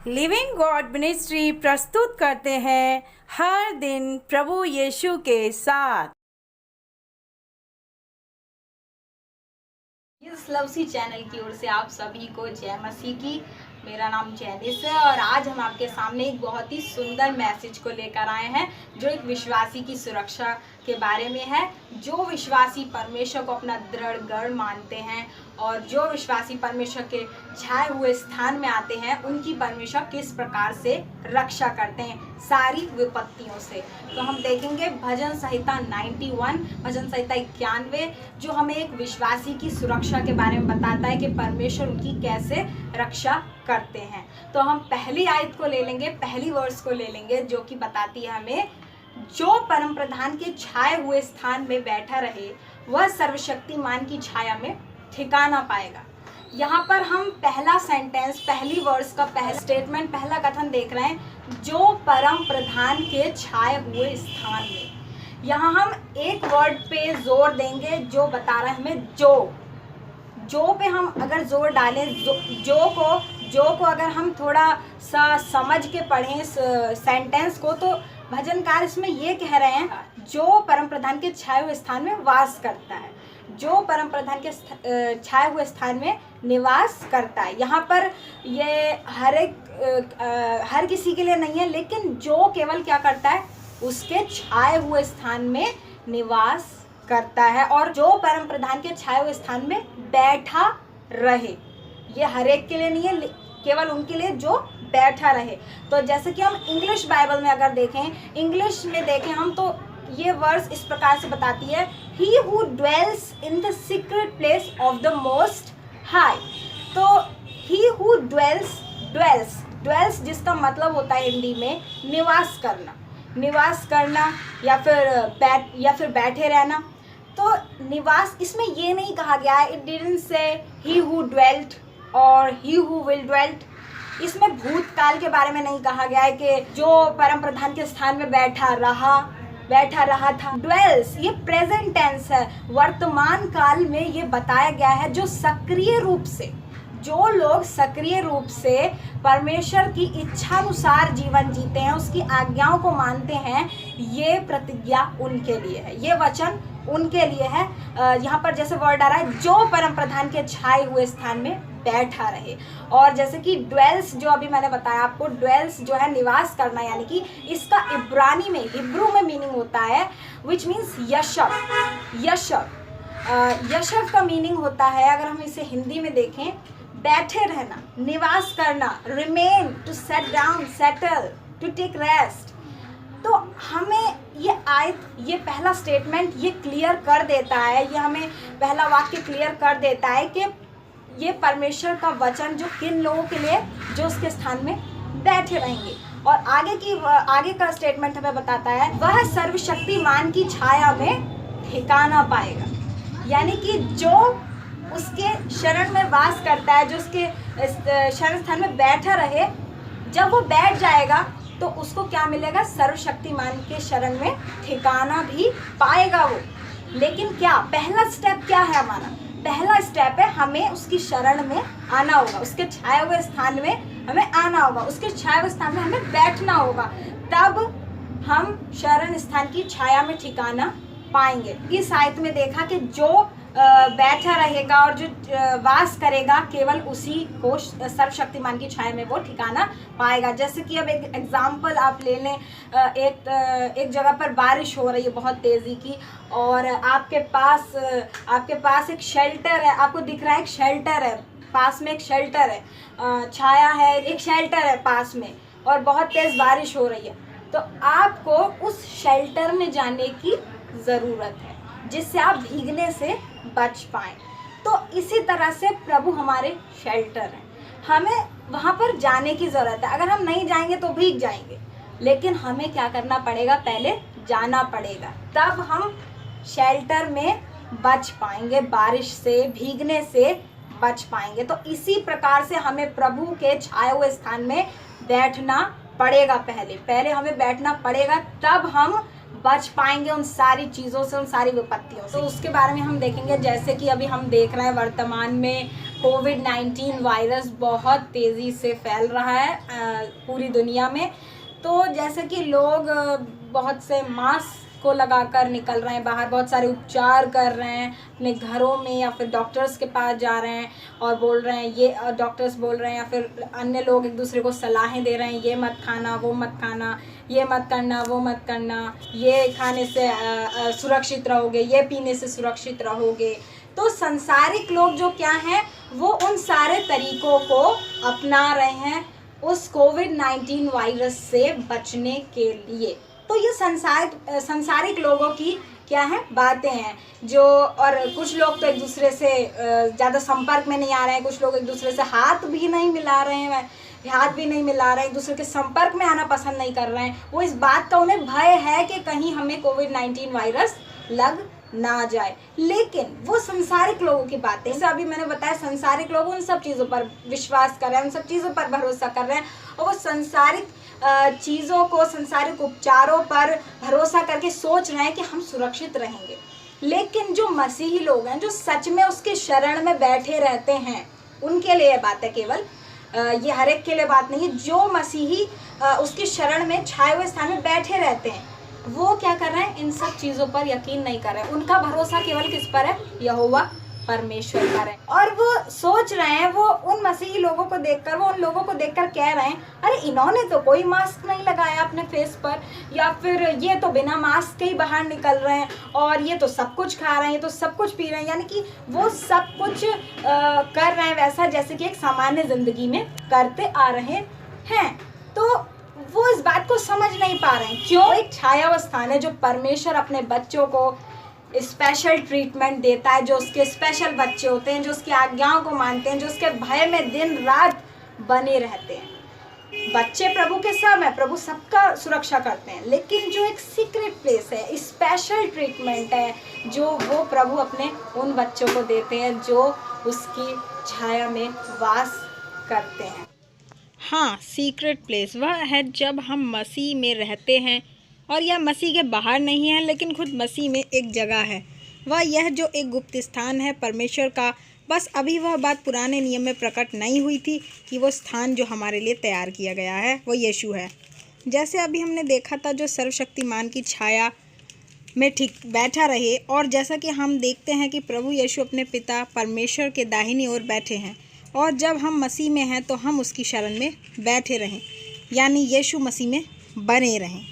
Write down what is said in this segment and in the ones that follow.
Living God ministry प्रस्तुत करते हैं हर दिन प्रभु यीशु के साथ। इस लवसी चैनल की ओर से आप सभी को जय मसीह की। मेरा नाम जैनिस है और आज हम आपके सामने एक बहुत ही सुंदर मैसेज को लेकर आए हैं जो एक विश्वासी की सुरक्षा के बारे में है। जो विश्वासी परमेश्वर को अपना दृढ़ गढ़ मानते हैं और जो विश्वासी परमेश्वर के छाए हुए स्थान में आते हैं उनकी परमेश्वर किस प्रकार से रक्षा करते हैं सारी विपत्तियों से। तो हम देखेंगे भजन संहिता 91, भजन संहिता 91 जो हमें एक विश्वासी की सुरक्षा के बारे में बताता है कि परमेश्वर उनकी कैसे रक्षा करते हैं। तो हम पहली आयत को ले लेंगे, पहली वर्स को ले लेंगे जो कि बताती है हमें, जो परम प्रधान के छाए हुए स्थान में बैठा रहे वह सर्वशक्तिमान की छाया में ठिकाना पाएगा। यहाँ पर हम पहला सेंटेंस, पहली वर्स का पहला स्टेटमेंट, पहला कथन देख रहे हैं, जो परम प्रधान के छाए हुए स्थान में। यहाँ हम एक वर्ड पे जोर देंगे जो बता रहा है हमें जो पे हम अगर जोर डालें, जो को अगर हम थोड़ा सा समझ के पढ़ें इस सेंटेंस को, तो भजनकार इसमें ये कह रहे हैं जो परम प्रधान के छाए हुए स्थान में वास करता है, जो परम प्रधान के छाए हुए स्थान में निवास करता है। यहाँ पर ये हर किसी के लिए नहीं है, लेकिन जो केवल क्या करता है, उसके छाए हुए स्थान में निवास करता है और जो परम प्रधान के छाए हुए स्थान में बैठा रहे। ये हर एक के लिए नहीं है, केवल उनके लिए जो बैठा रहे। तो जैसे कि हम इंग्लिश बाइबल में अगर देखें, इंग्लिश में देखें हम, तो ये वर्स इस प्रकार से बताती है, he who dwells in the secret place of the most high. तो ही हु ड्वेल्स जिसका मतलब होता है हिंदी में निवास करना या फिर बैठे रहना। तो निवास इसमें ये नहीं कहा गया है, it didn't say he who dwelt और ही हु विल ड्वेल्ट। इसमें भूतकाल के बारे में नहीं कहा गया है कि जो परम प्रधान के स्थान में बैठा रहा था। ड्वेल्स ये प्रेजेंट टेंस है, वर्तमान काल में ये बताया गया है। जो लोग सक्रिय रूप से परमेश्वर की इच्छानुसार जीवन जीते हैं, उसकी आज्ञाओं को मानते हैं, ये प्रतिज्ञा उनके लिए है, ये वचन उनके लिए है। यहाँ पर जैसे वर्ड आ रहा है, जो परम प्रधान के छाए हुए स्थान में बैठा रहे। और जैसे कि ड्वेल्स, जो अभी मैंने बताया आपको, ड्वेल्स जो है निवास करना, यानी कि इसका इब्रानी में, हिब्रू में मीनिंग होता है विच मीन्स यशव का मीनिंग होता है, अगर हम इसे हिंदी में देखें, बैठे रहना, निवास करना, remain, to set down, settle, to take rest. तो हमें ये पहला स्टेटमेंट ये क्लियर कर देता है, ये हमें पहला वाक्य क्लियर कर देता है कि ये परमेश्वर का वचन जो किन लोगों के लिए, जो उसके स्थान में बैठे रहेंगे। और आगे का स्टेटमेंट हमें बताता है, वह सर्वशक्तिमान की छाया में ठिकाना पाएगा। यानी कि जो उसके शरण में वास करता है, जो उसके शरण स्थान में बैठा रहे, जब वो बैठ जाएगा तो उसको क्या मिलेगा, सर्वशक्तिमान के शरण में ठिकाना भी पाएगा वो। लेकिन क्या पहला स्टेप क्या है हमारा? पहला स्टेप है हमें उसकी शरण में आना होगा, उसके छाए हुए स्थान में हमें आना होगा, उसके छाए हुए स्थान में हमें बैठना होगा, तब हम शरण स्थान की छाया में ठिकाना पाएंगे। इस आयत में देखा कि जो बैठा रहेगा और जो वास करेगा, केवल उसी को सर्वशक्तिमान की छाया में वो ठिकाना पाएगा। जैसे कि अब एक एग्जाम्पल आप ले लें, एक जगह पर बारिश हो रही है बहुत तेज़ी की, और आपके पास एक शेल्टर है, आपको दिख रहा है एक शेल्टर है, पास में एक शेल्टर है, छाया है, एक शेल्टर है पास में, और बहुत तेज़ बारिश हो रही है। तो आपको उस शेल्टर में जाने की ज़रूरत है जिससे आप भीगने से बच पाएं। तो इसी तरह से प्रभु हमारे शेल्टर हैं, हमें वहाँ पर जाने की ज़रूरत है। अगर हम नहीं जाएंगे तो भीग जाएंगे, लेकिन हमें क्या करना पड़ेगा, पहले जाना पड़ेगा, तब हम शेल्टर में बच पाएंगे, बारिश से, भीगने से बच पाएंगे। तो इसी प्रकार से हमें प्रभु के छाए हुए स्थान में बैठना पड़ेगा। पहले हमें बैठना पड़ेगा, तब हम बच पाएंगे उन सारी चीज़ों से, उन सारी विपत्तियों से। तो उसके बारे में हम देखेंगे, जैसे कि अभी हम देख रहे हैं वर्तमान में कोविड-19 वायरस बहुत तेज़ी से फैल रहा है पूरी दुनिया में। तो जैसे कि लोग बहुत से मास्क को लगाकर निकल रहे हैं बाहर, बहुत सारे उपचार कर रहे हैं अपने घरों में, या फिर डॉक्टर्स के पास जा रहे हैं और बोल रहे हैं, ये डॉक्टर्स बोल रहे हैं या फिर अन्य लोग एक दूसरे को सलाहें दे रहे हैं, ये मत खाना, वो मत खाना, ये मत करना, वो मत करना, ये खाने से सुरक्षित रहोगे, ये पीने से सुरक्षित रहोगे। तो संसारिक लोग जो क्या हैं, वो उन सारे तरीक़ों को अपना रहे हैं उस कोविड-19 वायरस से बचने के लिए। तो ये संसारिक लोगों की क्या है बातें हैं जो, और कुछ लोग तो एक दूसरे से ज़्यादा संपर्क में नहीं आ रहे हैं, कुछ लोग एक दूसरे से हाथ भी नहीं मिला रहे हैं, एक दूसरे के संपर्क में आना पसंद नहीं कर रहे हैं। वो इस बात का उन्हें भय है कि कहीं हमें कोविड-19 वायरस लग ना जाए। लेकिन वो संसारिक लोगों की बातें, जैसे अभी मैंने बताया, संसारिक लोग उन सब चीज़ों पर विश्वास कर रहे हैं, उन सब चीज़ों पर भरोसा कर रहे हैं, और वो संसारिक चीज़ों को, संसारिक उपचारों पर भरोसा करके सोच रहे हैं कि हम सुरक्षित रहेंगे। लेकिन जो मसीही लोग हैं, जो सच में उसके शरण में बैठे रहते हैं, उनके लिए ये बात है केवल, ये हर एक के लिए बात नहीं है। जो मसीही उसकी शरण में छाए हुए स्थान में बैठे रहते हैं, वो क्या कर रहे हैं, इन सब चीज़ों पर यकीन नहीं कर रहे हैं। उनका भरोसा केवल किस पर है, यहोवा परमेश्वर पर है। और वो सोच रहे हैं, वो उन मसीही लोगों को देखकर, वो उन लोगों को देखकर कह रहे हैं, अरे इन्होंने तो कोई मास्क नहीं लगाया अपने फेस पर, या फिर ये तो बिना मास्क के ही बाहर निकल रहे हैं, और ये तो सब कुछ खा रहे हैं, ये तो सब कुछ पी रहे हैं। यानी कि वो सब कुछ कर रहे हैं वैसा जैसे कि एक सामान्य ज़िंदगी में करते आ रहे हैं। तो वो इस बात को समझ नहीं पा रहे हैं। क्यों? एक छाया हुआ स्थान है जो परमेश्वर अपने बच्चों को स्पेशल ट्रीटमेंट देता है, जो उसके स्पेशल बच्चे होते हैं, जो उसकी आज्ञाओं को मानते हैं, जो उसके भय में दिन रात बने रहते हैं। बच्चे प्रभु के सब हैं, प्रभु सबका सुरक्षा करते हैं, लेकिन जो एक सीक्रेट प्लेस है, स्पेशल ट्रीटमेंट है, जो वो प्रभु अपने उन बच्चों को देते हैं जो उसकी छाया में वास करते हैं। हाँ, सीक्रेट प्लेस वह है जब हम मसीह में रहते हैं, और यह मसीह के बाहर नहीं है लेकिन खुद मसीह में एक जगह है। वह यह जो एक गुप्त स्थान है परमेश्वर का। बस अभी वह बात पुराने नियम में प्रकट नहीं हुई थी कि वो स्थान जो हमारे लिए तैयार किया गया है वो यीशु है। जैसे अभी हमने देखा था, जो सर्वशक्तिमान की छाया में ठीक बैठा रहे, और जैसा कि हम देखते हैं कि प्रभु यीशु अपने पिता परमेश्वर के दाहिनी ओर बैठे हैं, और जब हम मसीह में हैं तो हम उसकी शरण में बैठे रहें, यानी यीशु मसीह में बने रहें।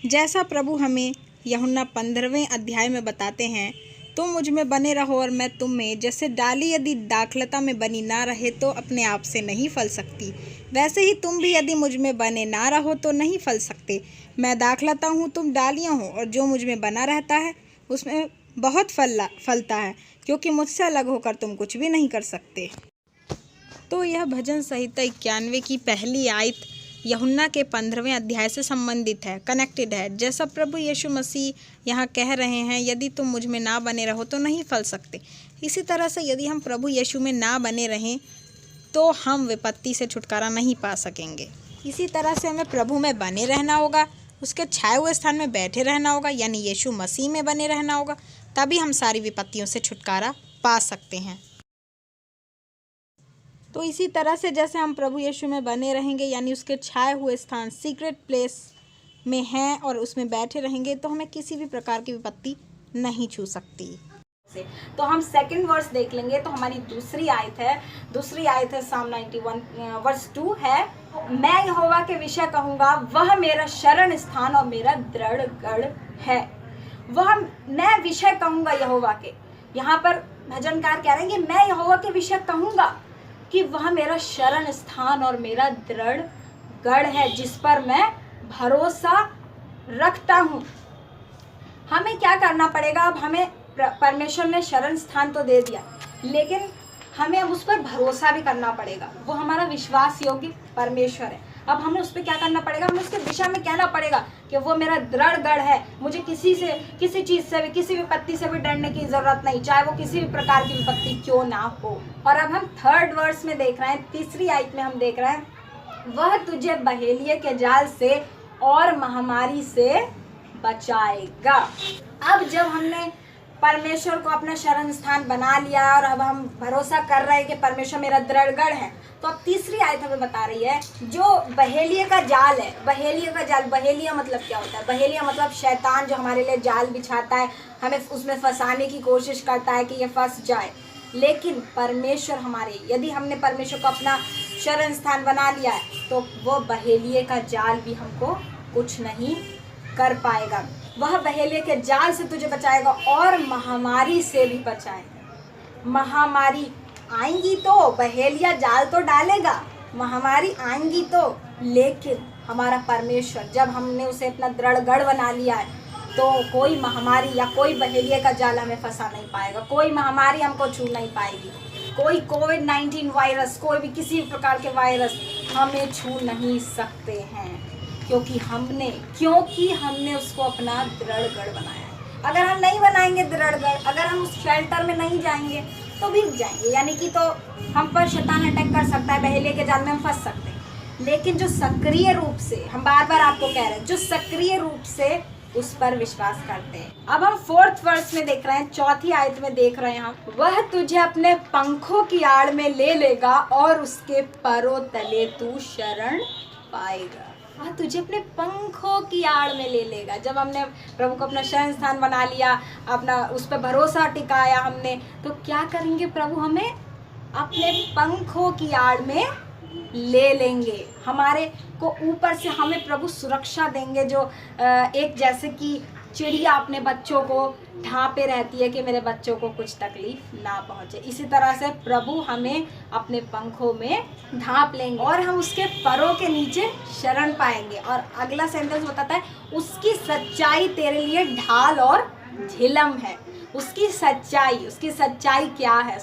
जैसा प्रभु हमें यूहन्ना 15वें अध्याय में बताते हैं, तुम मुझ में बने रहो और मैं तुम में। जैसे डाली यदि दाखलता में बनी ना रहे तो अपने आप से नहीं फल सकती, वैसे ही तुम भी यदि मुझ में बने ना रहो तो नहीं फल सकते। मैं दाखलता हूँ, तुम डालियाँ हो, और जो मुझ में बना रहता है उसमें बहुत फलता है, क्योंकि मुझसे अलग होकर तुम कुछ भी नहीं कर सकते। तो यह भजन संहिता 91 की पहली आयत यूहन्ना के 15वें अध्याय से संबंधित है, कनेक्टेड है। जैसा प्रभु यीशु मसीह यहाँ कह रहे हैं, यदि तुम मुझ में ना बने रहो तो नहीं फल सकते। इसी तरह से यदि हम प्रभु यीशु में ना बने रहें तो हम विपत्ति से छुटकारा नहीं पा सकेंगे। इसी तरह से हमें प्रभु में बने रहना होगा, उसके छाए हुए स्थान में बैठे रहना होगा, यानी यीशु मसीह में बने रहना होगा, तभी हम सारी विपत्तियों से छुटकारा पा सकते हैं। तो इसी तरह से जैसे हम प्रभु यीशु में बने रहेंगे, यानी उसके छाए हुए स्थान सीक्रेट प्लेस में हैं और उसमें बैठे रहेंगे, तो हमें किसी भी प्रकार की विपत्ति नहीं छू सकती। तो हम सेकंड वर्स देख लेंगे। तो हमारी दूसरी आयत है साम 91 वर्स 2 है, मैं यहोवा के विषय कहूँगा, वह मेरा शरण स्थान और मेरा दृढ़ गढ़ है। वह मैं विषय कहूँगा यहोवा के। यहाँ पर भजनकार कह रहे हैं कि मैं यहोवा के विषय कहूँगा कि वह मेरा शरण स्थान और मेरा दृढ़ गढ़ है, जिस पर मैं भरोसा रखता हूँ। हमें क्या करना पड़ेगा? अब हमें परमेश्वर ने शरण स्थान तो दे दिया, लेकिन हमें अब उस पर भरोसा भी करना पड़ेगा। वो हमारा विश्वास योग्य परमेश्वर है। अब हमें उस पर क्या करना पड़ेगा? हमें उसके दिशा में कहना पड़ेगा कि वो मेरा दृढ़ गढ़ है, मुझे किसी चीज़ से भी, किसी विपत्ति से भी डरने की ज़रूरत नहीं, चाहे वो किसी भी प्रकार की विपत्ति क्यों ना हो। और अब हम थर्ड वर्स में देख रहे हैं, तीसरी आयत में हम देख रहे हैं, वह तुझे बहेलिये के जाल से और महामारी से बचाएगा। अब जब हमने परमेश्वर को अपना शरण स्थान बना लिया और अब हम भरोसा कर रहे हैं कि परमेश्वर मेरा दृढ़गढ़ है। तो अब तीसरी आयत हमें बता रही है जो बहेलिया का जाल है, बहेलिया का जाल, बहेलिया मतलब क्या होता है? बहेलिया मतलब शैतान जो हमारे लिए जाल बिछाता है, हमें उसमें फंसाने की कोशिश करता है कि ये फंस जाए। लेकिन परमेश्वर हमारे, यदि हमने परमेश्वर को अपना शरण स्थान बना लिया है तो वो बहेलिए का जाल भी हमको कुछ नहीं कर पाएगा। वह बहेलिए के जाल से तुझे बचाएगा और महामारी से भी बचाएगा। महामारी आएंगी तो बहेलिया जाल तो डालेगा, महामारी आएंगी तो, लेकिन हमारा परमेश्वर जब हमने उसे अपना दृढ़गढ़ बना लिया है तो कोई महामारी या कोई बहेलिया का जाल हमें फंसा नहीं पाएगा, कोई महामारी हमको छू नहीं पाएगी, कोई कोविड-19 वायरस, कोई भी किसी भी प्रकार के वायरस हमें छू नहीं सकते हैं, क्योंकि हमने उसको अपना दृढ़गढ़ बनाया है। अगर हम नहीं बनाएंगे दृढ़गढ़, अगर हम उस शेल्टर में नहीं जाएंगे तो भीग जाएंगे, यानी कि तो हम पर शैतान अटैक कर सकता है, बहेलिए के जाल में हम फंस सकते हैं। लेकिन जो सक्रिय रूप से, हम बार बार आपको कह रहे हैं, जो सक्रिय रूप से उस पर विश्वास करते हैं। अब हम 4th वर्स में देख रहे हैं, 4थी आयत में देख रहे हैं हम, वह तुझे अपने पंखों की आड़ में ले लेगा और उसके परों तले तू शरण पाएगा। वह तुझे अपने पंखों की आड़ में ले लेगा। जब हमने प्रभु को अपना शरण स्थान बना लिया, अपना उस पर भरोसा टिकाया हमने, तो क्या करेंगे? प्रभु हमें अपने पंखों की आड़ में ले लेंगे, हमारे को ऊपर से हमें प्रभु सुरक्षा देंगे। जो एक जैसे कि चिड़िया अपने बच्चों को ढांपे रहती है कि मेरे बच्चों को कुछ तकलीफ ना पहुंचे, इसी तरह से प्रभु हमें अपने पंखों में ढांप लेंगे और हम उसके परों के नीचे शरण पाएंगे। और अगला सेंटेंस बताता है, उसकी सच्चाई तेरे लिए ढाल और झिलम है। उसकी सच्चाई क्या है?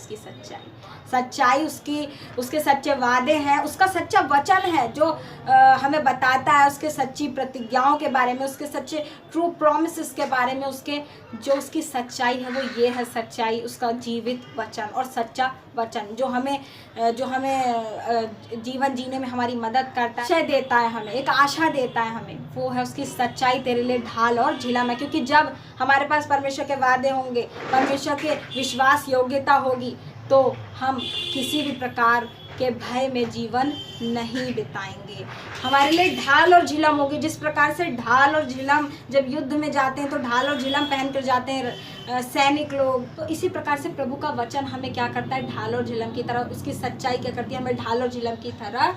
सच्चाई उसके सच्चे वादे हैं, उसका सच्चा वचन है जो हमें बताता है उसके सच्ची प्रतिज्ञाओं के बारे में, उसके सच्चे ट्रू प्रॉमिसेस के बारे में। उसकी सच्चाई है वो ये है सच्चाई, उसका जीवित वचन और सच्चा वचन जो हमें जीवन जीने में हमारी मदद करता है, आशा देता है हमें, एक आशा देता है हमें, वो है उसकी सच्चाई तेरे लिए ढाल और झिलम है। क्योंकि जब हमारे पास परमेश्वर के वादे होंगे, परमेश्वर के विश्वास योग्यता होगी, तो हम किसी भी प्रकार के भय में जीवन नहीं बिताएंगे। हमारे लिए ढाल और झिलम होगी। जिस प्रकार से ढाल और झिलम जब युद्ध में जाते हैं तो ढाल और झिलम पहन कर जाते हैं सैनिक लोग, तो इसी प्रकार से प्रभु का वचन हमें क्या करता है? ढाल और झिलम की तरह, उसकी सच्चाई क्या करती है? हमें ढाल और झिलम की तरह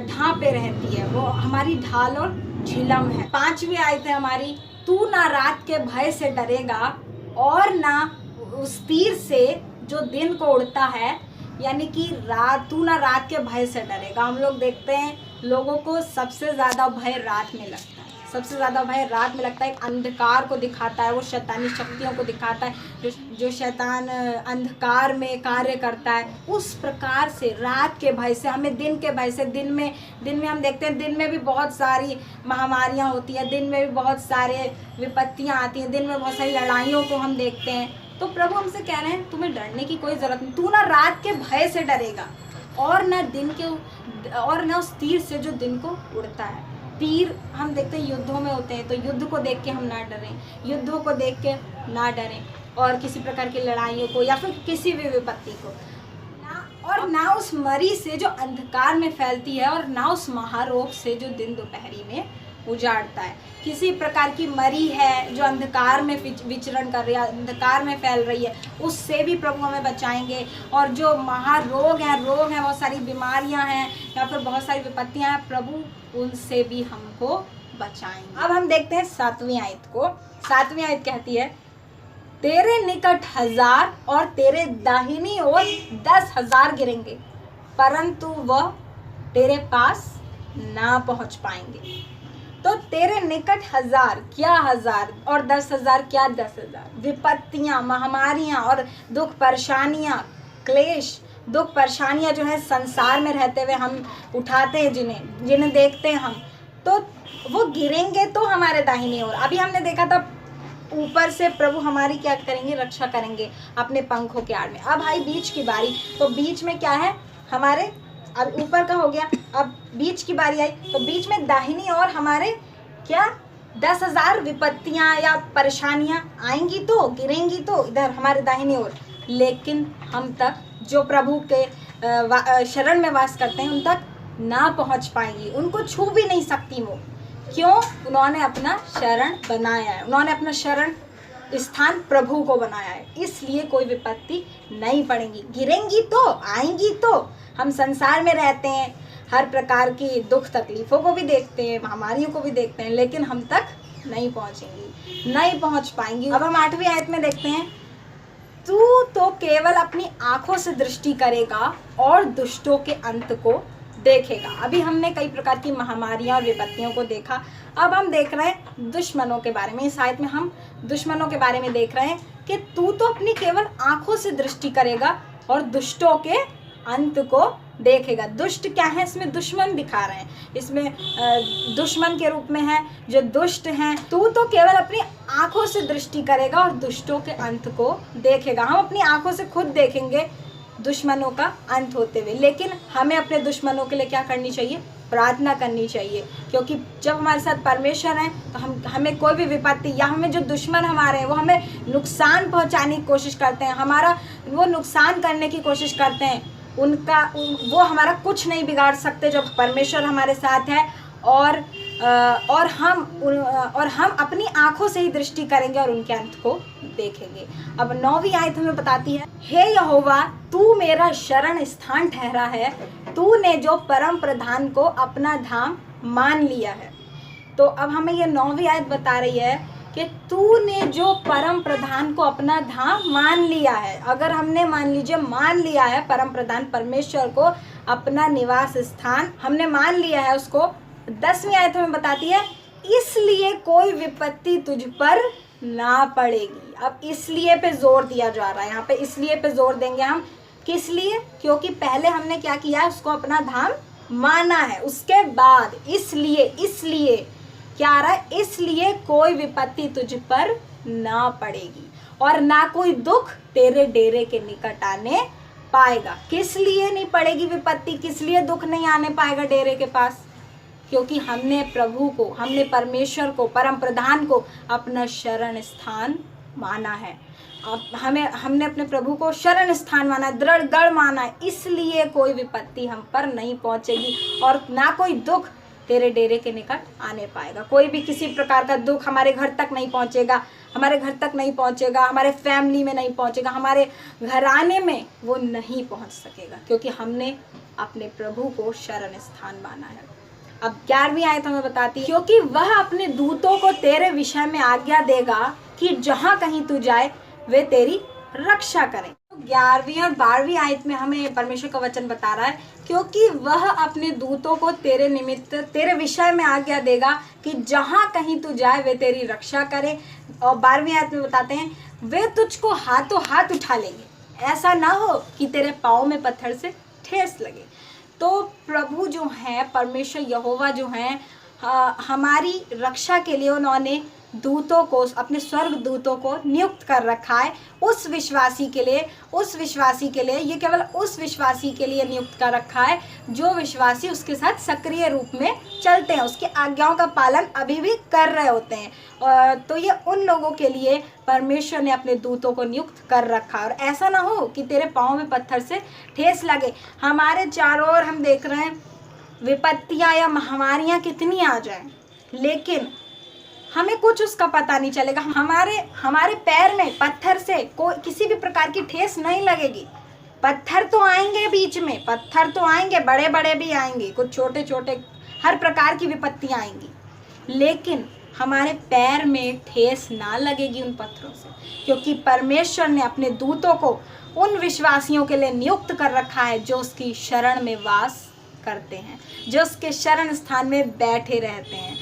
ढांपे रहती है, वो हमारी ढाल और झिलम है। 5वीं आयत है हमारी, तू ना रात के भय से डरेगा और ना उस तीर से जो दिन को उड़ता है, यानी कि तू ना रात के भय से डरेगा। हम लोग देखते हैं लोगों को सबसे ज़्यादा भय रात में लगता है, सबसे ज़्यादा भय रात में लगता है। अंधकार को दिखाता है, वो शैतानी शक्तियों को दिखाता है, जो शैतान अंधकार में कार्य करता है। उस प्रकार से रात के भय से, हमें दिन के भय से, दिन में हम देखते हैं दिन में भी बहुत सारी महामारियाँ होती हैं, दिन में भी बहुत सारे विपत्तियाँ आती हैं, दिन में बहुत सारी लड़ाइयों को हम देखते हैं। तो प्रभु हमसे कह रहे हैं तुम्हें डरने की कोई ज़रूरत नहीं, तू ना रात के भय से डरेगा और ना उस तीर से जो दिन को उड़ता है। तीर हम देखते हैं युद्धों में होते हैं, तो युद्ध को देख के हम ना डरें, युद्धों को देख के ना डरें, और किसी प्रकार की लड़ाइयों को या फिर किसी भी विपत्ति को और ना उस मरी से जो अंधकार में फैलती है, और ना उस महारोग से जो दिन दोपहरी में उजाड़ता है। किसी प्रकार की मरी है जो अंधकार में विचरण कर रही है, अंधकार में फैल रही है, उससे भी प्रभु हमें बचाएंगे। और जो महारोग हैं, बहुत सारी बीमारियां हैं या फिर बहुत सारी विपत्तियां हैं, प्रभु उनसे भी हमको बचाएंगे। अब हम देखते हैं 7वीं आयत को। 7वीं आयत कहती है, तेरे निकट 1000 और तेरे दाहिनी ओर 10,000 गिरेंगे, परंतु वह तेरे पास ना पहुंच पाएंगे। तो तेरे निकट 1000 क्या 1000 और 10,000 क्या 10,000 विपत्तियां, महामारियां और दुख परेशानियां, क्लेश, दुख परेशानियां जो है संसार में रहते हुए हम उठाते हैं, जिन्हें देखते हैं हम, तो वो गिरेंगे तो हमारे दाहिनी ओर। अभी हमने देखा था ऊपर से प्रभु हमारी क्या करेंगे? रक्षा करेंगे अपने पंखों के आड़ में। अब आई बीच की बारी, तो बीच में क्या है हमारे? अब ऊपर का हो गया, अब बीच की बारी आई, तो बीच में दाहिनी ओर हमारे क्या 10,000 विपत्तियां या परेशानियां आएंगी तो, गिरेंगी तो इधर हमारे दाहिनी ओर, लेकिन हम तक जो प्रभु के शरण में वास करते हैं उन तक ना पहुंच पाएंगी, उनको छू भी नहीं सकती वो। क्यों? उन्होंने अपना शरण बनाया है, उन्होंने अपना शरण स्थान प्रभु को बनाया है, इसलिए कोई विपत्ति नहीं पड़ेगी। गिरेंगी तो, आएंगी तो। हम संसार में रहते हैं, हर प्रकार की दुख तकलीफ़ों को भी देखते हैं, महामारियों को भी देखते हैं, लेकिन हम तक नहीं पहुंचेंगी, नहीं पहुंच पाएंगी। अब हम 8वीं आयत में देखते हैं, तू तो केवल अपनी आंखों से दृष्टि करेगा और दुष्टों के अंत को देखेगा। अभी हमने कई प्रकार की महामारियां और विपत्तियों को देखा, अब हम देख रहे हैं दुश्मनों के बारे में। इस आयत में हम दुश्मनों के बारे में देख रहे हैं कि तू तो अपनी केवल आंखों से दृष्टि करेगा और दुष्टों के अंत को देखेगा। दुष्ट क्या है? इसमें दुश्मन दिखा रहे हैं, इसमें दुश्मन के रूप में है जो दुष्ट हैं। तू तो केवल अपनी आंखों से दृष्टि करेगा और दुष्टों के अंत को देखेगा। हम अपनी आंखों से खुद देखेंगे दुश्मनों का अंत होते हुए, लेकिन हमें अपने दुश्मनों के लिए क्या करनी चाहिए? प्रार्थना करनी चाहिए, क्योंकि जब हमारे साथ परमेश्वर है तो हमें कोई भी विपत्ति या हमें जो दुश्मन हमारे हैं वो हमें नुकसान पहुंचाने की कोशिश करते हैं, हमारा वो नुकसान करने की कोशिश करते हैं, वो हमारा कुछ नहीं बिगाड़ सकते जब परमेश्वर हमारे साथ है। और हम अपनी आंखों से ही दृष्टि करेंगे और उनके अंत को देखेंगे। अब 9वीं आयत हमें बताती है, हे यहोवा तू मेरा शरण स्थान ठहरा है, तूने जो परम प्रधान को अपना धाम मान लिया है। तो अब हमें ये 9वीं आयत बता रही है कि तूने जो परम प्रधान को अपना धाम मान लिया है। अगर हमने मान लिया है परम प्रधान परमेश्वर को अपना निवास स्थान हमने मान लिया है उसको, 10वीं आयत हमें बताती है, इसलिए कोई विपत्ति तुझ पर ना पड़ेगी। अब इसलिए पे जोर दिया जा रहा है, यहाँ पे इसलिए पे जोर देंगे हम। किस लिए? क्योंकि पहले हमने क्या किया है? उसको अपना धाम माना है, उसके बाद इसलिए क्या आ रहा है? इसलिए कोई विपत्ति तुझ पर ना पड़ेगी और ना कोई दुख तेरे डेरे के निकट आने पाएगा। किस लिए नहीं पड़ेगी विपत्ति? किस लिए दुख नहीं आने पाएगा डेरे के पास? क्योंकि हमने प्रभु को, हमने परमेश्वर को, परम प्रधान को अपना शरण स्थान माना है। अब हमने अपने प्रभु को शरण स्थान माना है, दृढ़ गढ़ माना है, इसलिए कोई विपत्ति हम पर नहीं पहुंचेगी और ना कोई दुख तेरे डेरे के निकट आने पाएगा। कोई भी किसी प्रकार का दुख हमारे घर तक नहीं पहुंचेगा, हमारे फैमिली में नहीं पहुंचेगा, हमारे घराने में वो नहीं पहुंच सकेगा, क्योंकि हमने अपने प्रभु को शरण स्थान माना है। अब 11वीं आयत हमें बताती है, क्योंकि वह अपने दूतों को तेरे विषय में आज्ञा देगा कि जहाँ कहीं तू जाए वे तेरी रक्षा करें। 11वीं और 12वीं आयत में हमें परमेश्वर का वचन बता रहा है, क्योंकि वह अपने दूतों को तेरे निमित्त, तेरे विषय में आज्ञा देगा कि जहाँ कहीं तू जाए वे तेरी रक्षा करें। और 12वीं आयत में बताते हैं, वे तुझको हाथों हाथ उठा लेंगे, ऐसा ना हो कि तेरे पाँव में पत्थर से ठेस लगे। तो प्रभु जो है, परमेश्वर यहोवा जो हैं, हमारी रक्षा के लिए उन्होंने दूतों को, अपने स्वर्ग दूतों को नियुक्त कर रखा है उस विश्वासी के लिए। ये केवल उस विश्वासी के लिए नियुक्त कर रखा है जो विश्वासी उसके साथ सक्रिय रूप में चलते हैं, उसकी आज्ञाओं का पालन अभी भी कर रहे होते हैं। तो ये उन लोगों के लिए परमेश्वर ने अपने दूतों को नियुक्त कर रखा है। और ऐसा ना हो कि तेरे पाँव में पत्थर से ठेस लगे। हमारे चारों ओर हम देख रहे हैं विपत्तियाँ या महामारियाँ कितनी आ जाएं, लेकिन हमें कुछ उसका पता नहीं चलेगा। हमारे पैर में पत्थर से कोई किसी भी प्रकार की ठेस नहीं लगेगी। पत्थर तो आएंगे बीच में, पत्थर तो आएंगे, बड़े बड़े भी आएंगे, कुछ छोटे छोटे, हर प्रकार की विपत्तियाँ आएंगी, लेकिन हमारे पैर में ठेस ना लगेगी उन पत्थरों से, क्योंकि परमेश्वर ने अपने दूतों को उन विश्वासियों के लिए नियुक्त कर रखा है जो उसकी शरण में वास करते हैं, जो उसके शरण स्थान में बैठे रहते हैं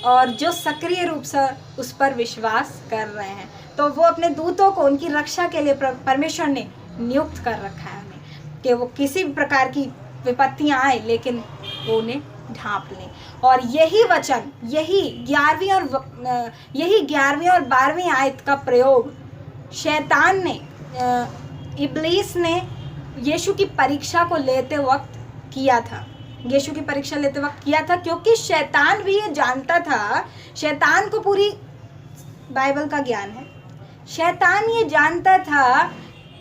और जो सक्रिय रूप से उस पर विश्वास कर रहे हैं। तो वो अपने दूतों को उनकी रक्षा के लिए परमेश्वर ने नियुक्त कर रखा है हमें, कि वो किसी भी प्रकार की विपत्तियां आए लेकिन वो उन्हें ढांप लें। और यही वचन, यही 11वीं और 12वीं आयत का प्रयोग शैतान ने, इब्लीस ने यीशु की परीक्षा को लेते वक्त किया था। यीशु की परीक्षा लेते वक्त किया था, क्योंकि शैतान भी ये जानता था, शैतान को पूरी बाइबल का ज्ञान है, शैतान ये जानता था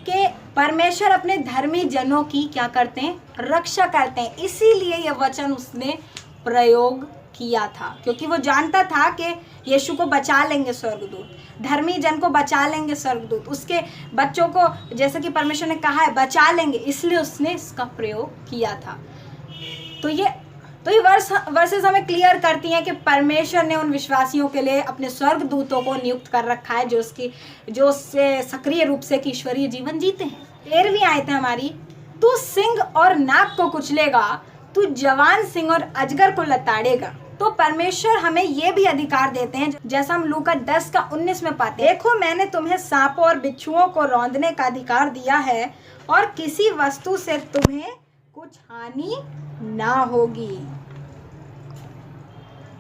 कि परमेश्वर अपने धर्मी जनों की क्या करते हैं, रक्षा करते हैं। इसीलिए ये वचन उसने प्रयोग किया था, क्योंकि वो जानता था कि यीशु को बचा लेंगे स्वर्गदूत, धर्मी जन को बचा लेंगे स्वर्गदूत, उसके बच्चों को जैसे कि परमेश्वर ने कहा है बचा लेंगे, इसलिए उसने इसका प्रयोग किया था। तो ये वर्सेस हमें क्लियर करती हैं कि परमेश्वर ने उन विश्वासियों के लिए अपने स्वर्गदूतों को नियुक्त कर रखा है जो उससे सक्रिय रूप से ईश्वरीय जीवन जीते हैं। 13वीं आयत है हमारी, तू सिंह और नाग को कुचलेगा, तू जवान सिंह और अजगर को लताड़ेगा। तो परमेश्वर हमें ये भी अधिकार देते हैं, जैसा हम लूका 10:19 में पाते हैं, देखो मैंने तुम्हें सांपों और बिच्छुओं को रौंदने का अधिकार दिया है और किसी वस्तु से तुम्हें कुछ हानि ना होगी।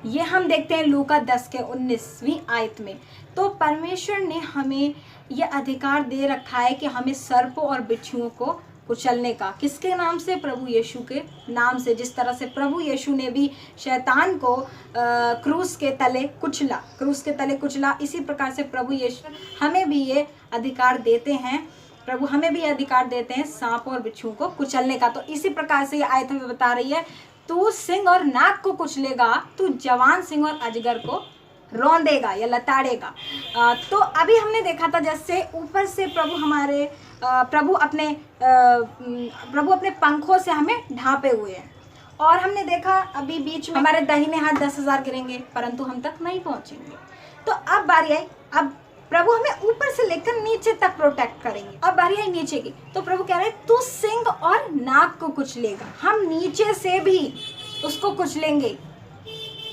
ये हम देखते हैं लूका 10:19वीं आयत में। तो परमेश्वर ने हमें ये अधिकार दे रखा है कि हमें सर्पों और बिच्छुओं को कुचलने का, किसके नाम से, प्रभु यीशु के नाम से। जिस तरह से प्रभु यीशु ने भी शैतान को क्रूस के तले कुचला, इसी प्रकार से प्रभु यीशु हमें भी ये अधिकार देते हैं, प्रभु हमें भी ये अधिकार देते हैं सांप और बिच्छुओं को कुचलने का। तो इसी प्रकार से ये आयत हमें बता रही है, तू सिंह और नाग को कुचलेगा, तू जवान सिंह और अजगर को रौंदेगा या लताड़ेगा। तो अभी हमने देखा था जैसे ऊपर से प्रभु अपने पंखों से हमें ढांपे हुए हैं, और हमने देखा अभी बीच में हमारे दाहिने हाथ 10,000 गिरेंगे परंतु हम तक नहीं पहुंचेंगे। तो अब बारी आई, अब प्रभु हमें ऊपर से लेकर नीचे तक प्रोटेक्ट करेंगे। अब बारी आई नीचे की, तो प्रभु कह रहे हैं तू सिंह और नाग को कुचलेगा। हम नीचे से भी उसको कुचलेंगे,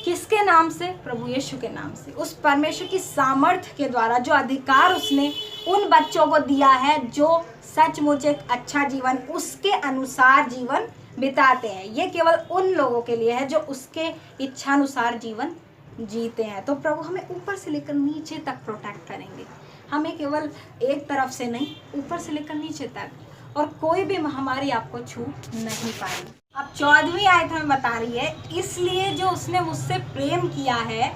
किसके नाम से, प्रभु यीशु के नाम से, उस परमेश्वर की सामर्थ्य के द्वारा, जो अधिकार उसने उन बच्चों को दिया है जो सचमुच एक अच्छा जीवन उसके अनुसार जीवन बिताते हैं। ये केवल उन लोगों के लिए है जो उसके इच्छानुसार जीवन जीते हैं। तो प्रभु हमें ऊपर से लेकर नीचे तक प्रोटेक्ट करेंगे, हमें केवल एक तरफ से नहीं, ऊपर से लेकर नीचे तक, और कोई भी महामारी आपको छू नहीं पाएगी। अब 14वीं आयत हमें बता रही है, इसलिए जो उसने मुझसे प्रेम किया है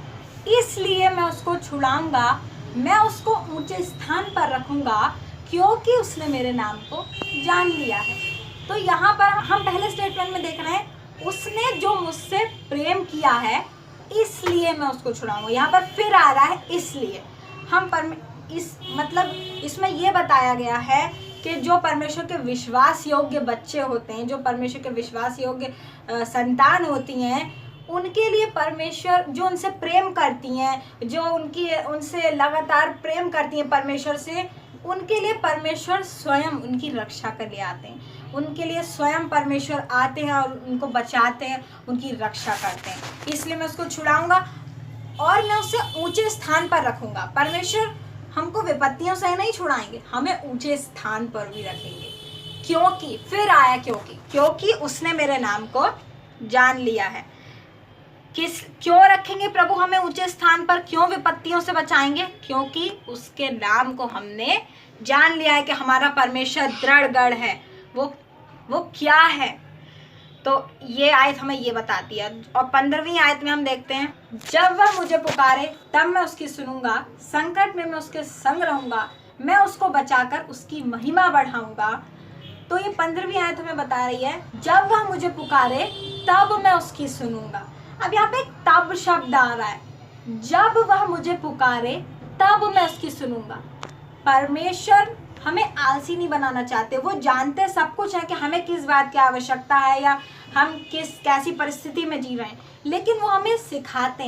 इसलिए मैं उसको छुड़ाऊंगा, मैं उसको ऊंचे स्थान पर रखूंगा, क्योंकि उसने मेरे नाम को जान लिया है। तो यहाँ पर हम पहले स्टेटमेंट में देख रहे हैं, उसने जो मुझसे प्रेम किया है इसलिए मैं उसको छुड़ाऊंगा। यहाँ पर फिर आ रहा है इसलिए। इसमें ये बताया गया है कि जो परमेश्वर के विश्वास योग्य बच्चे होते हैं, जो परमेश्वर के विश्वास योग्य संतान होती हैं, उनके लिए परमेश्वर जो उनसे प्रेम करती हैं, जो उनसे लगातार प्रेम करती हैं परमेश्वर से, उनके लिए परमेश्वर स्वयं उनकी रक्षा कर ले आते हैं। उनके लिए स्वयं परमेश्वर आते हैं और उनको बचाते हैं, उनकी रक्षा करते हैं। इसलिए मैं उसको छुड़ाऊंगा और मैं उसे ऊंचे स्थान पर रखूंगा। परमेश्वर हमको विपत्तियों से नहीं छुड़ाएंगे, हमें ऊंचे स्थान पर भी रखेंगे। क्योंकि फिर आया क्योंकि उसने मेरे नाम को जान लिया है। क्यों रखेंगे प्रभु हमें ऊंचे स्थान पर, क्यों विपत्तियों से बचाएंगे? क्योंकि उसके नाम को हमने जान लिया है कि हमारा परमेश्वर दृढ़ गढ़ है। वो क्या है? तो ये आयत हमें ये बताती है। और 15वीं आयत में हम देखते हैं, जब वह मुझे पुकारे तब मैं उसकी सुनूंगा, संकट में मैं उसके संग रहूंगा, मैं उसको बचाकर उसकी महिमा बढ़ाऊंगा। तो ये 15वीं आयत हमें बता रही है, जब वह मुझे पुकारे तब मैं उसकी सुनूंगा। अब यहाँ पे तब शब्द आ रहा है, जब वह मुझे पुकारे तब मैं उसकी सुनूंगा। परमेश्वर हमें आलसी नहीं बनाना चाहते, वो जानते सब कुछ है कि हमें किस बात की आवश्यकता है या हम कैसी परिस्थिति में जी रहे हैं, लेकिन वो हमें सिखाते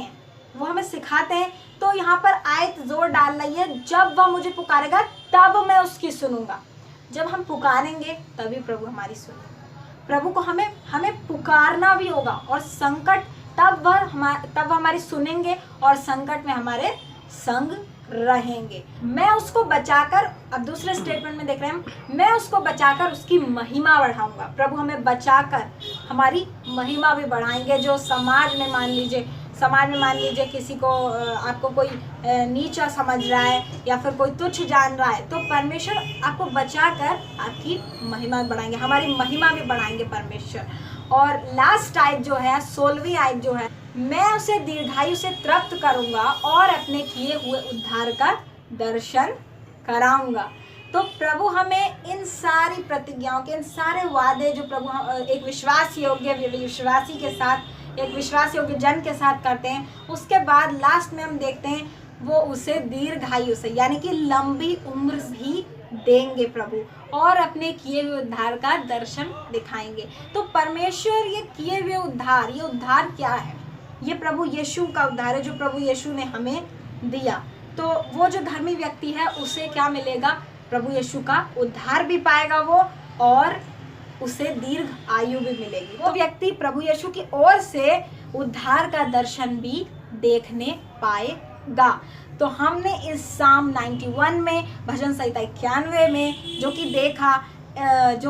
हैं। तो यहाँ पर आयत जोर डाल रही है, जब वह मुझे पुकारेगा तब मैं उसकी सुनूंगा। जब हम पुकारेंगे तभी प्रभु हमारी सुनेंगे। प्रभु को हमें पुकारना भी होगा, और संकट तब हमारी सुनेंगे और संकट में हमारे संग रहेंगे। मैं उसको बचाकर, अब दूसरे स्टेटमेंट में देख रहे हैं, मैं उसको बचाकर उसकी महिमा बढ़ाऊंगा। प्रभु हमें बचाकर हमारी महिमा भी बढ़ाएंगे। जो समाज में मान लीजिए किसी को आपको कोई नीचा समझ रहा है या फिर कोई तुच्छ जान रहा है, तो परमेश्वर आपको बचाकर आपकी महिमा बढ़ाएंगे, हमारी महिमा भी बढ़ाएंगे परमेश्वर। और लास्ट आयत जो है 16वीं आयत जो है, मैं उसे दीर्घायु से तृप्त करूंगा और अपने किए हुए उद्धार का दर्शन कराऊंगा। तो प्रभु हमें इन सारी प्रतिज्ञाओं के, इन सारे वादे जो प्रभु एक विश्वास योग्य विश्वासी के साथ, एक विश्वास योग्य जन के साथ करते हैं, उसके बाद लास्ट में हम देखते हैं वो उसे दीर्घायु से यानी कि लंबी उम्र भी देंगे प्रभु, और अपने किए हुए उद्धार का दर्शन दिखाएंगे। तो परमेश्वर ये किए हुए उद्धार, ये उद्धार क्या है? ये प्रभु यीशु का उद्धार है जो प्रभु यीशु ने हमें दिया। तो वो जो धर्मी व्यक्ति है उसे क्या मिलेगा? प्रभु यीशु का उद्धार भी पाएगा वो, और उसे दीर्घ आयु भी मिलेगी। वो व्यक्ति प्रभु यीशु की ओर से उद्धार का दर्शन भी देखने पाएगा। तो हमने इस साम 91 में, भजन संहिता 91 में जो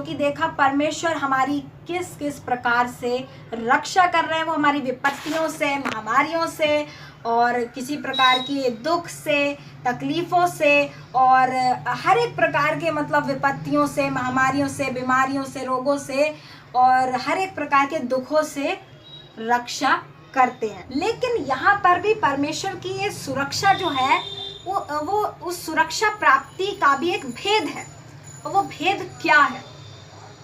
कि देखा परमेश्वर हमारी किस किस प्रकार से रक्षा कर रहे हैं। वो हमारी विपत्तियों से, महामारियों से, और किसी प्रकार की दुख से, तकलीफ़ों से, और हर एक प्रकार के मतलब विपत्तियों से, महामारियों से, बीमारियों से, रोगों से, और हर एक प्रकार के दुखों से रक्षा करते हैं। लेकिन यहाँ पर भी परमेश्वर की ये सुरक्षा जो है वो उस सुरक्षा प्राप्ति का भी एक भेद है। और वो भेद क्या है?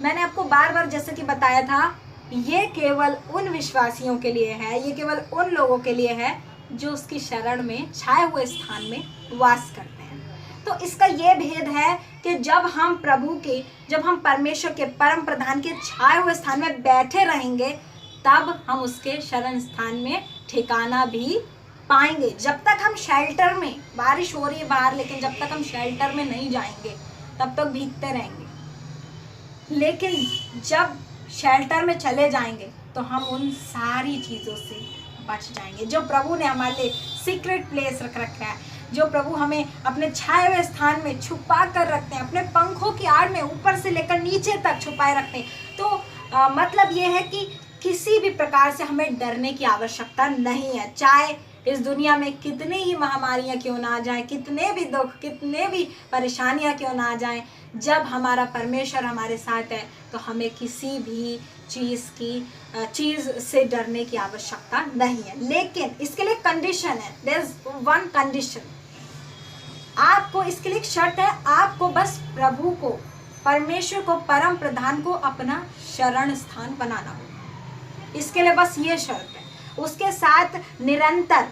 मैंने आपको बार बार जैसे कि बताया था, ये केवल उन विश्वासियों के लिए है, ये केवल उन लोगों के लिए है जो उसकी शरण में, छाए हुए स्थान में वास करते हैं। तो इसका ये भेद है कि जब हम परमेश्वर के परम प्रधान के छाए हुए स्थान में बैठे रहेंगे, तब हम उसके शरण स्थान में ठिकाना भी पाएंगे। जब तक हम शेल्टर में, बारिश हो रही है बाहर, लेकिन जब तक हम शेल्टर में नहीं जाएंगे तब तक भीगते रहेंगे। लेकिन जब शेल्टर में चले जाएंगे तो हम उन सारी चीज़ों से बच जाएंगे जो प्रभु ने हमारे लिए सीक्रेट प्लेस रख रखा है, जो प्रभु हमें अपने छाए हुए स्थान में छुपा कर रखते हैं, अपने पंखों की आड़ में ऊपर से लेकर नीचे तक छुपाए रखते हैं। तो मतलब ये है कि किसी भी प्रकार से हमें डरने की आवश्यकता नहीं है। चाहे इस दुनिया में कितनी ही महामारियां क्यों ना आ जाएं, कितने भी दुख, कितने भी परेशानियां क्यों ना आ जाएं, जब हमारा परमेश्वर हमारे साथ है तो हमें किसी भी चीज़ से डरने की आवश्यकता नहीं है। लेकिन इसके लिए कंडीशन है, देयर इज वन कंडीशन। आपको इसके लिए एक शर्त है, आपको बस प्रभु को, परमेश्वर को, परम प्रधान को अपना शरण स्थान बनाना होगा। इसके लिए बस ये शर्त है। उसके साथ निरंतर,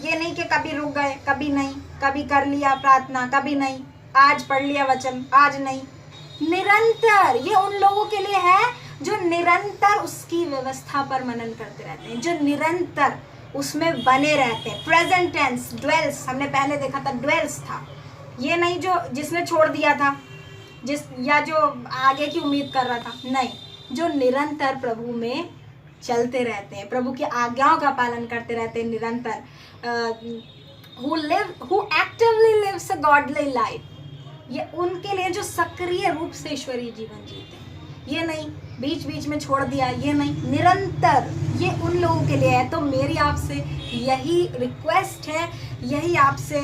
ये नहीं कि कभी रुक गए, कभी नहीं, कभी कर लिया प्रार्थना, कभी नहीं, आज पढ़ लिया वचन, आज नहीं, निरंतर। ये उन लोगों के लिए है जो निरंतर उसकी व्यवस्था पर मनन करते रहते हैं, जो निरंतर उसमें बने रहते हैं। प्रेजेंट टेंस, ड्वेल्स, हमने पहले देखा था ड्वेल्स था। ये नहीं जो जिसने छोड़ दिया था, या जो आगे की उम्मीद कर रहा था, नहीं, जो निरंतर प्रभु में चलते रहते हैं, प्रभु की आज्ञाओं का पालन करते रहते हैं निरंतर। who actively lives a godly life, ये उनके लिए जो सक्रिय रूप से ईश्वरीय जीवन जीते हैं। ये नहीं बीच बीच में छोड़ दिया, ये नहीं, निरंतर, ये उन लोगों के लिए है। तो मेरी आपसे यही रिक्वेस्ट है, यही आपसे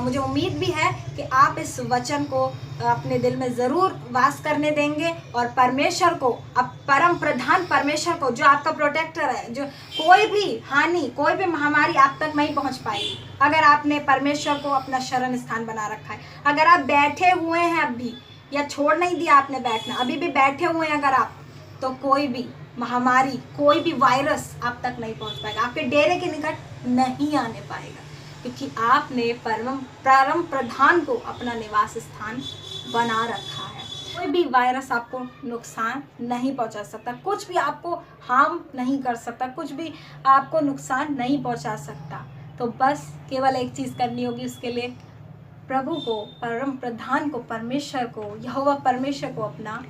मुझे उम्मीद भी है कि आप इस वचन को अपने दिल में ज़रूर वास करने देंगे, और परमेश्वर को, अब परम प्रधान परमेश्वर को, जो आपका प्रोटेक्टर है, जो कोई भी हानि, कोई भी महामारी आप तक नहीं पहुंच पाएगी अगर आपने परमेश्वर को अपना शरण स्थान बना रखा है। अगर आप बैठे हुए हैं अब भी, या छोड़ नहीं दिया आपने बैठना, अभी भी बैठे हुए हैं अगर आप, तो कोई भी महामारी, कोई भी वायरस आप तक नहीं पहुंच पाएगा, आपके डेरे के निकट नहीं आने पाएगा, क्योंकि आपने परम प्रधान को अपना निवास स्थान बना रखा है। कोई भी वायरस आपको नुकसान नहीं पहुंचा सकता, कुछ भी आपको हार्म नहीं कर सकता, कुछ भी आपको नुकसान नहीं पहुंचा सकता। तो बस केवल एक चीज़ करनी होगी उसके लिए, प्रभु को, परम प्रधान को, परमेश्वर को, यहोवा परमेश्वर को अपना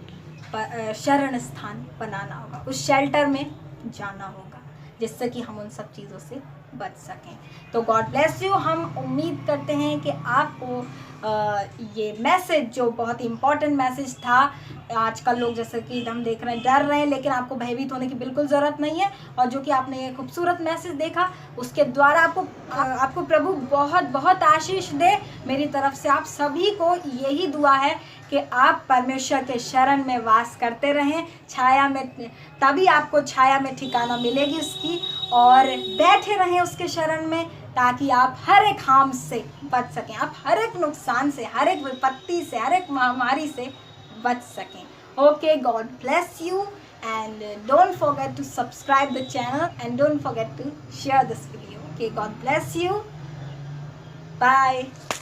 शरण स्थान बनाना होगा, उस शेल्टर में जाना होगा, जिससे कि हम उन सब चीज़ों से बच सकें। तो गॉड ब्लेस यू। हम उम्मीद करते हैं कि आपको ये मैसेज जो बहुत इम्पॉर्टेंट मैसेज था, आजकल लोग जैसे कि हम देख रहे हैं डर रहे हैं, लेकिन आपको भयभीत होने की बिल्कुल ज़रूरत नहीं है। और जो कि आपने ये खूबसूरत मैसेज देखा उसके द्वारा आपको प्रभु बहुत बहुत आशीष दे। मेरी तरफ से आप सभी को यही दुआ है कि आप परमेश्वर के शरण में वास करते रहें, छाया में, तभी आपको छाया में ठिकाना मिलेगी उसकी, और बैठे रहें उसके शरण में, ताकि आप हर एक हार्म से बच सकें, आप हर एक नुकसान से, हर एक विपत्ति से, हर एक महामारी से बच सकें। Okay, God bless you and don't forget to subscribe the channel and don't forget to share this video. Okay, God bless you. Bye.